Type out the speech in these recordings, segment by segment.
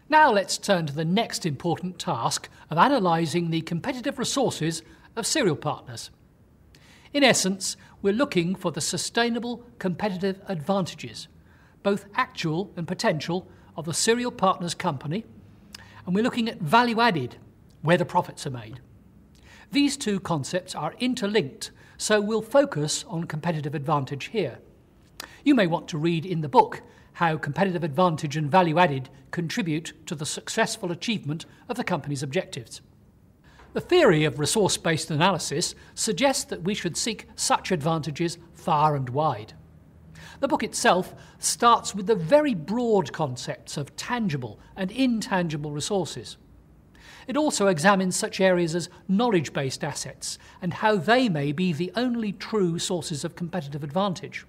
Now let's turn to the next important task of analysing the competitive resources of cereal partners. In essence, we're looking for the sustainable competitive advantages, both actual and potential, of the cereal partners company, and we're looking at value added, where the profits are made. These two concepts are interlinked, so we'll focus on competitive advantage here. You may want to read in the book how competitive advantage and value added contribute to the successful achievement of the company's objectives. The theory of resource-based analysis suggests that we should seek such advantages far and wide. The book itself starts with the very broad concepts of tangible and intangible resources. It also examines such areas as knowledge-based assets and how they may be the only true sources of competitive advantage.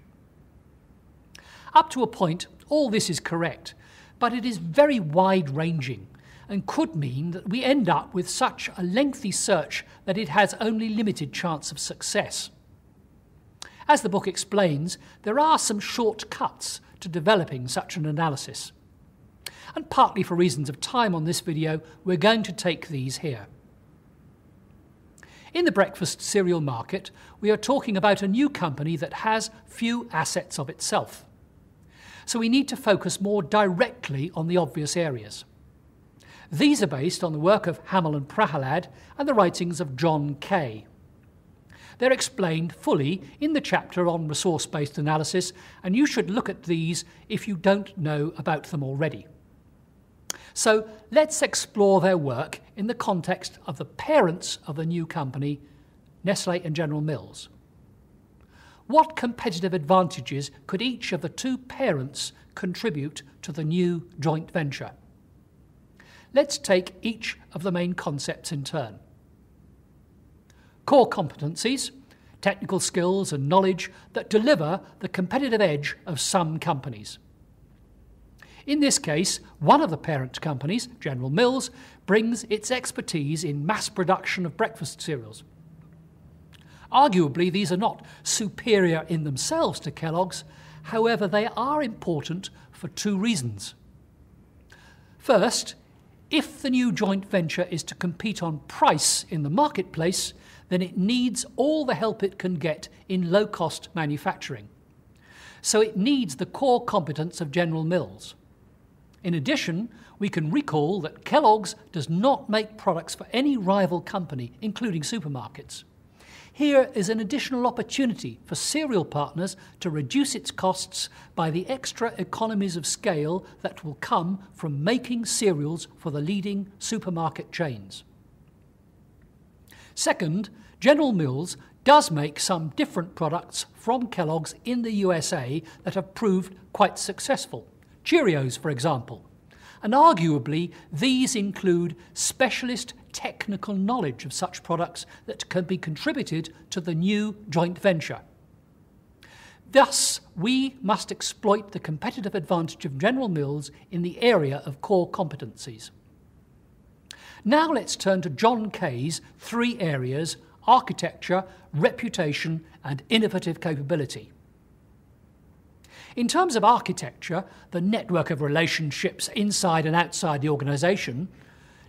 Up to a point, all this is correct, but it is very wide-ranging and could mean that we end up with such a lengthy search that it has only limited chance of success. As the book explains, there are some shortcuts to developing such an analysis. And partly for reasons of time on this video, we're going to take these here. In the breakfast cereal market, we are talking about a new company that has few assets of itself. So we need to focus more directly on the obvious areas. These are based on the work of Hamel and Prahalad and the writings of John Kay. They're explained fully in the chapter on resource-based analysis, and you should look at these if you don't know about them already. So let's explore their work in the context of the parents of the new company, Nestle and General Mills. What competitive advantages could each of the two parents contribute to the new joint venture? Let's take each of the main concepts in turn. Core competencies, technical skills and knowledge that deliver the competitive edge of some companies. In this case, one of the parent companies, General Mills, brings its expertise in mass production of breakfast cereals. Arguably, these are not superior in themselves to Kellogg's, however, they are important for two reasons. First, if the new joint venture is to compete on price in the marketplace, then it needs all the help it can get in low-cost manufacturing. So it needs the core competence of General Mills. In addition, we can recall that Kellogg's does not make products for any rival company, including supermarkets. Here is an additional opportunity for cereal partners to reduce its costs by the extra economies of scale that will come from making cereals for the leading supermarket chains. Second, General Mills does make some different products from Kellogg's in the USA that have proved quite successful. Cheerios, for example. And arguably, these include specialist technical knowledge of such products that can be contributed to the new joint venture. Thus, we must exploit the competitive advantage of General Mills in the area of core competencies. Now let's turn to John Kay's three areas: architecture, reputation, and innovative capability. In terms of architecture, the network of relationships inside and outside the organisation,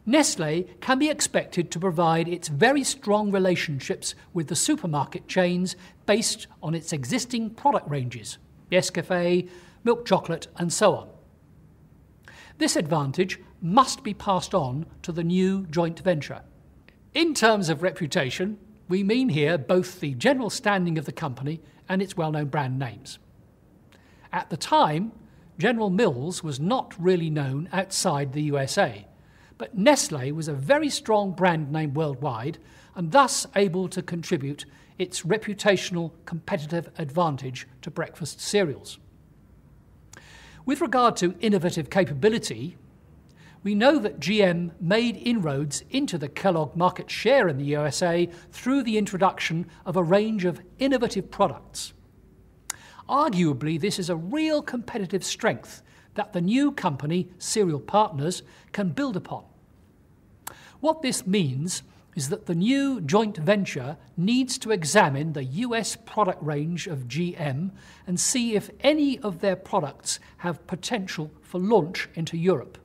Nestle can be expected to provide its very strong relationships with the supermarket chains based on its existing product ranges, Nescafé, milk chocolate, and so on. This advantage must be passed on to the new joint venture. In terms of reputation, we mean here both the general standing of the company and its well-known brand names. At the time, General Mills was not really known outside the USA, but Nestle was a very strong brand name worldwide and thus able to contribute its reputational competitive advantage to breakfast cereals. With regard to innovative capability, we know that GM made inroads into the Kellogg market share in the USA through the introduction of a range of innovative products. Arguably, this is a real competitive strength that the new company, Cereal Partners, can build upon. What this means is that the new joint venture needs to examine the US product range of GM and see if any of their products have potential for launch into Europe.